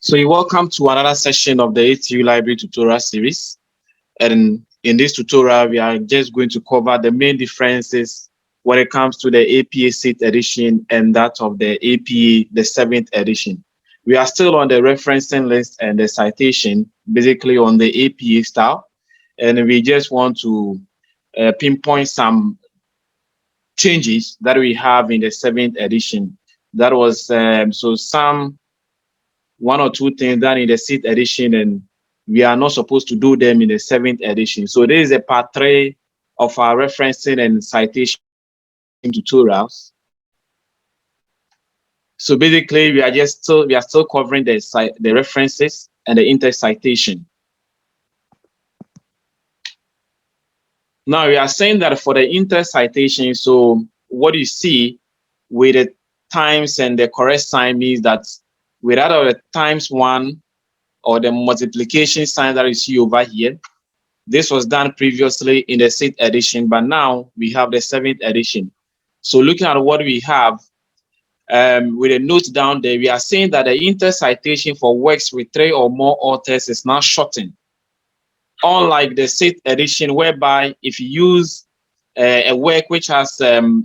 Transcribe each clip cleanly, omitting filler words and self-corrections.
So you're welcome to another session of the ATU Library tutorial series. And in this tutorial, we are just going to cover the main differences when it comes to the APA 6th edition and that of the APA, the 7th edition. We are still on the referencing list and the citation, basically on the APA style. And we just want to pinpoint some changes that we have in the 7th edition. That was some one or two things done in the 6th edition, and we are not supposed to do them in the 7th edition. So this is a part 3 of our referencing and citation tutorials. So basically, we are still covering the references and the inter-citation. Now we are saying that for the inter-citation, so what you see with the times and the correct sign means that without the times 1 or the multiplication sign that you see over here, this was done previously in the 6th edition, but now we have the 7th edition. So looking at what we have with a note down there, we are saying that the inter-citation for works with 3 or more authors is now shortened. Unlike the 6th edition, whereby if you use a work which has 3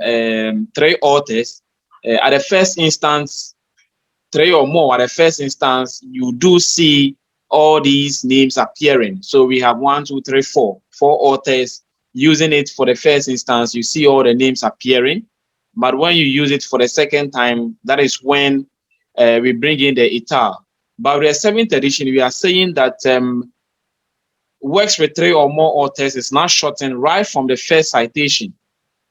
authors, at the first instance, 3 or more, at the first instance, you do see all these names appearing. So we have 1, 2, 3, 4 authors using it for the first instance. You see all the names appearing. But when you use it for the second time, that is when we bring in the etal. But with the 7th edition, we are saying that works with 3 or more authors is now shortened right from the first citation.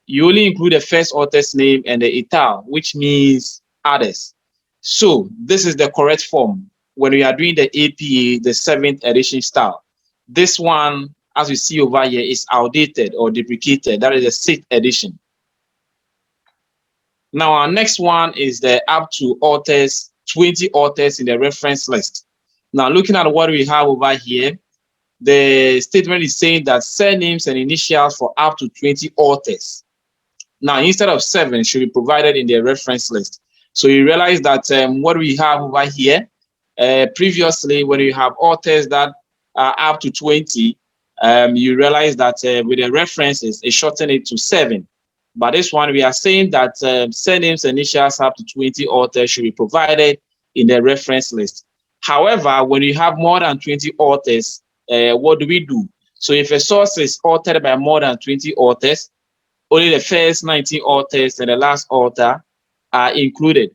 You only include the first author's name and the etal, which means others. So this is the correct form when we are doing the APA, the 7th edition style. This one, as you see over here, is outdated or deprecated. That is the 6th edition. Now our next one is the up to authors, 20 authors in the reference list. Now looking at what we have over here, the statement is saying that surnames and initials for up to 20 authors. Now instead of 7 should be provided in the reference list. So you realize that what we have over here, previously when you have authors that are up to 20, you realize that with the references, it shortened it to 7. But this one, we are saying that surnames and initials up to 20 authors should be provided in the reference list. However, when you have more than 20 authors, what do we do? So if a source is authored by more than 20 authors, only the first 19 authors and the last author are included.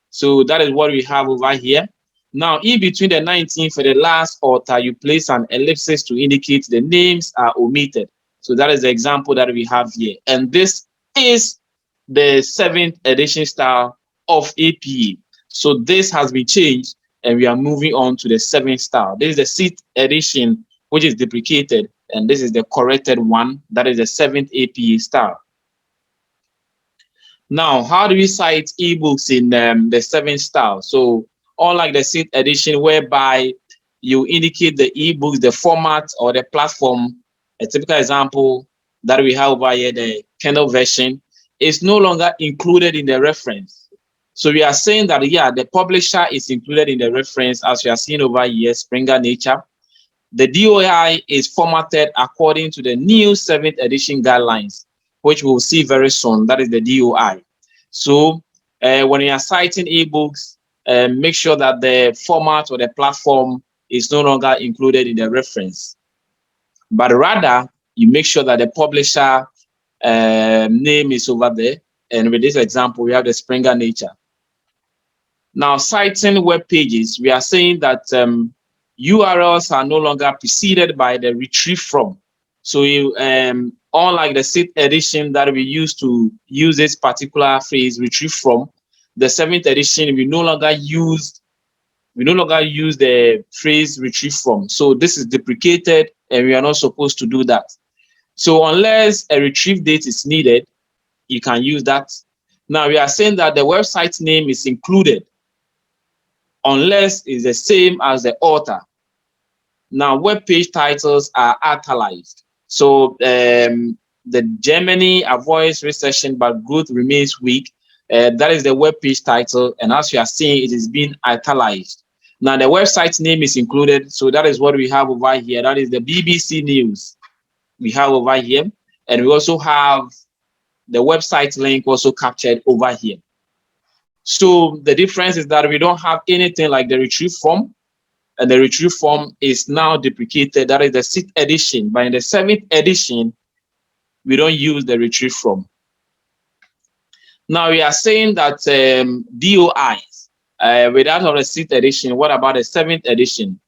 So that is what we have over here. Now, in between the 19th and the last author, you place an ellipsis to indicate the names are omitted. So that is the example that we have here. And this is the 7th edition style of APA. So this has been changed and we are moving on to the 7th style. This is the 6th edition, which is deprecated. And this is the corrected one. That is the 7th APA style. Now, how do we cite ebooks in the 7th style? So, unlike the 6th edition, whereby you indicate the ebooks, the format or the platform, a typical example that we have over here, the Kindle version, is no longer included in the reference. So we are saying that, yeah, the publisher is included in the reference, as we are seeing over here, Springer Nature. The DOI is formatted according to the new 7th edition guidelines, which we'll see very soon. That is the DOI. So when you are citing ebooks, make sure that the format or the platform is no longer included in the reference. But rather, you make sure that the publisher name is over there. And with this example, we have the Springer Nature. Now, citing web pages, we are saying that URLs are no longer preceded by the retrieve from. So you, unlike the 6th edition that we used to use this particular phrase, retrieve from, the 7th edition, we no longer use the phrase retrieve from. So this is deprecated and we are not supposed to do that. So unless a retrieve date is needed, you can use that. Now we are saying that the website name is included unless it's the same as the author. Now web page titles are italicized. So the Germany avoids recession but growth remains weak. That is the web page title, and as you are seeing, it is being italicized. Now the website name is included, so that is what we have over here. That is the BBC News we have over here, and we also have the website link also captured over here. So the difference is that we don't have anything like the retrieve form, and the retrieve form is now deprecated. That is the 6th edition, but in the 7th edition, we don't use the retrieve form. Now we are saying that DOIs, without the 6th edition, what about the 7th edition?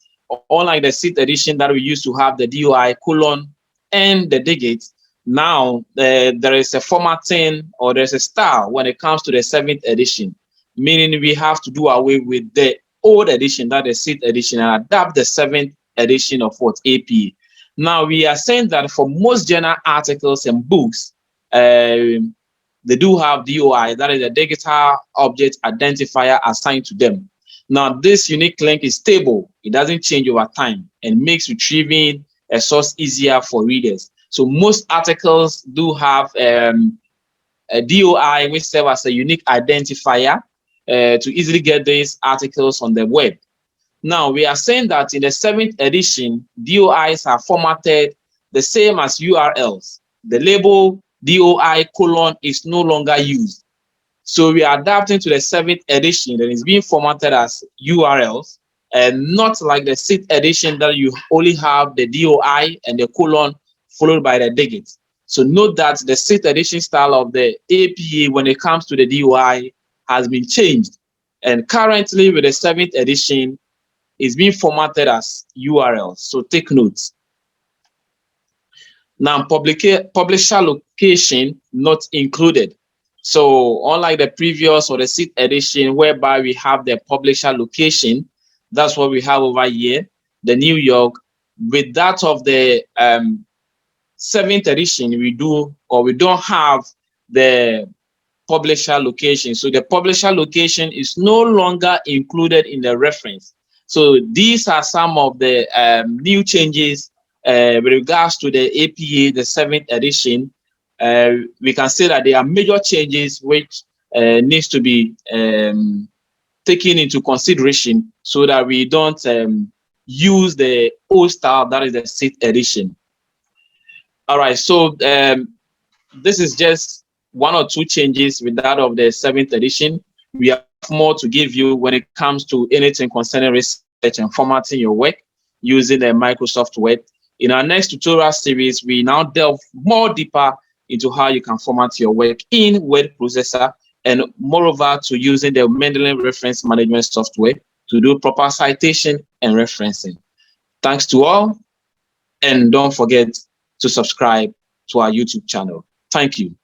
Unlike the 6th edition that we used to have the DOI colon and the digit, now there is a formatting or there's a style when it comes to the 7th edition, meaning we have to do away with the old edition, that is 6th edition, and adapt the 7th edition of what APA. Now we are saying that for most journal articles and books, they do have DOI, that is a digital object identifier assigned to them. Now, this unique link is stable. It doesn't change over time and makes retrieving a source easier for readers. So most articles do have a DOI, which serves as a unique identifier to easily get these articles on the web. Now, we are saying that in the 7th edition, DOIs are formatted the same as URLs. The label DOI colon is no longer used. So we are adapting to the 7th edition that is being formatted as URLs, and not like the 6th edition that you only have the DOI and the colon followed by the digit. So note that the 6th edition style of the APA when it comes to the DOI has been changed. And currently with the 7th edition, it's being formatted as URLs. So take notes. Now, publisher location not included. So unlike the previous or the 6th edition, whereby we have the publisher location, that's what we have over here, the New York. With that of the 7th edition, we don't have the publisher location. So the publisher location is no longer included in the reference. So these are some of the new changes with regards to the APA, the 7th edition. We can say that there are major changes which needs to be taken into consideration so that we don't use the old style, that is the 6th edition. All right, so this is just one or two changes with that of the 7th edition. We have more to give you when it comes to anything concerning research and formatting your work using the Microsoft Word. In our next tutorial series, we now delve more deeper into how you can format your work in word processor, and moreover to using the Mendeley reference management software to do proper citation and referencing. Thanks to all, and don't forget to subscribe to our YouTube channel. Thank you.